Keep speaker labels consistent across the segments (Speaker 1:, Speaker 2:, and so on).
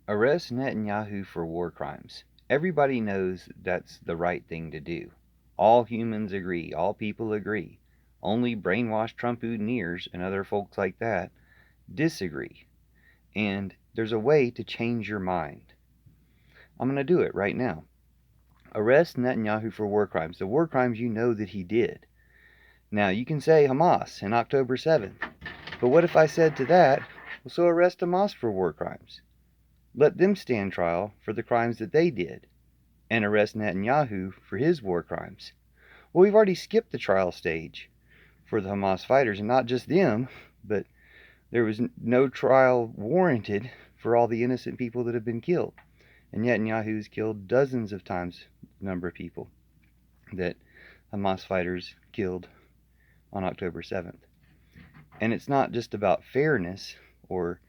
Speaker 1: Arrest Netanyahu for war crimes. Everybody knows that's the right thing to do. All humans agree, all people agree. Only brainwashed Trump-oodiniers and other folks like that disagree. And there's a way to change your mind. I'm going to do it right now. Arrest Netanyahu for war crimes, the war crimes you know that he did. Now, you can say Hamas and October 7th, but what if I said to that, well, so arrest Hamas for war crimes? Let them stand trial for the crimes that they did, and arrest Netanyahu for his war crimes. Well, we've already skipped the trial stage for the Hamas fighters, and not just them, but there was no trial warranted for all the innocent people that have been killed. And Netanyahu's killed dozens of times the number of people that Hamas fighters killed on October 7th. And it's not just about fairness, or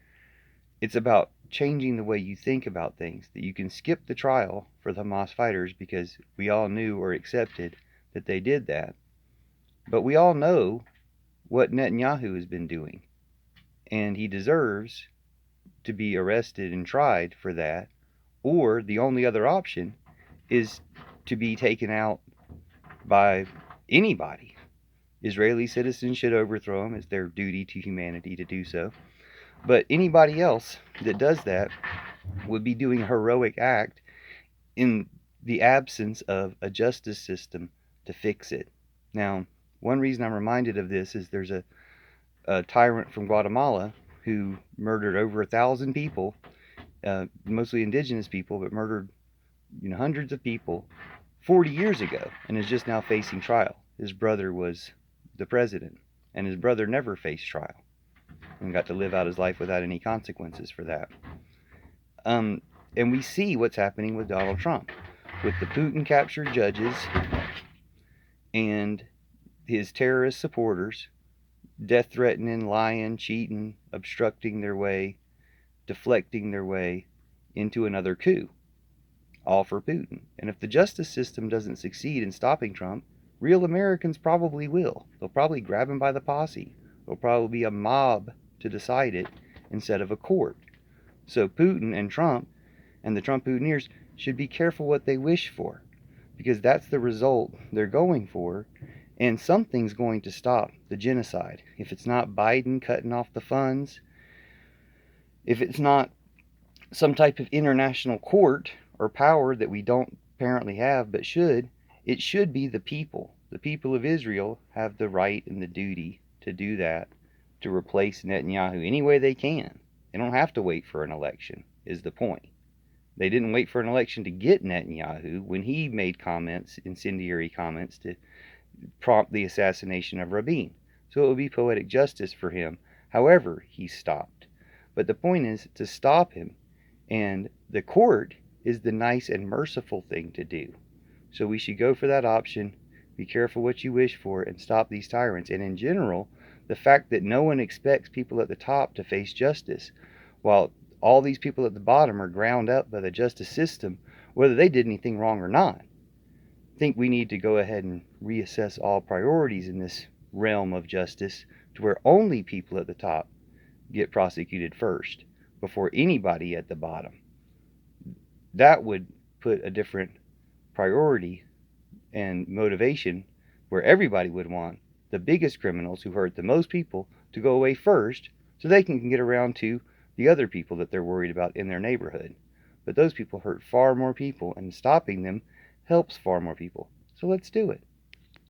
Speaker 1: it's about changing the way you think about things, that you can skip the trial for the Hamas fighters because we all knew or accepted that they did that. But we all know what Netanyahu has been doing, and he deserves to be arrested and tried for that. Or the only other option is to be taken out by anybody. Israeli citizens should overthrow him. It's their duty to humanity to do so. But anybody else that does that would be doing a heroic act in the absence of a justice system to fix it. Now, one reason I'm reminded of this is there's a tyrant from Guatemala who murdered over 1,000 people, mostly indigenous people, but murdered hundreds of people 40 years ago, and is just now facing trial. His brother was the president, and his brother never faced trial and got to live out his life without any consequences for that. And we see what's happening with Donald Trump, with the Putin-captured judges and his terrorist supporters death-threatening, lying, cheating, obstructing their way, deflecting their way into another coup, all for Putin. And if the justice system doesn't succeed in stopping Trump, real Americans probably will. They'll probably grab him by the posse. There'll probably be a mob to decide it instead of a court. So Putin and Trump and the Trump-oodiniers should be careful what they wish for, because that's the result they're going for, and something's going to stop the genocide. If it's not Biden cutting off the funds, if it's not some type of international court or power that we don't apparently have but should, it should be the people. The people of Israel have the right and the duty to do that, to replace Netanyahu any way they can. They don't have to wait for an election, is the point. They didn't wait for an election to get Netanyahu when he made comments, incendiary comments, to prompt the assassination of Rabin. So it would be poetic justice for him, however he stopped. But the point is to stop him, and the court is the nice and merciful thing to do. So we should go for that option, be careful what you wish for, and stop these tyrants. And in general, the fact that no one expects people at the top to face justice, while all these people at the bottom are ground up by the justice system, whether they did anything wrong or not. I think we need to go ahead and reassess all priorities in this realm of justice to where only people at the top get prosecuted first before anybody at the bottom. That would put a different priority and motivation where everybody would want the biggest criminals who hurt the most people to go away first so they can get around to the other people that they're worried about in their neighborhood. But those people hurt far more people, and stopping them helps far more people. So let's do it.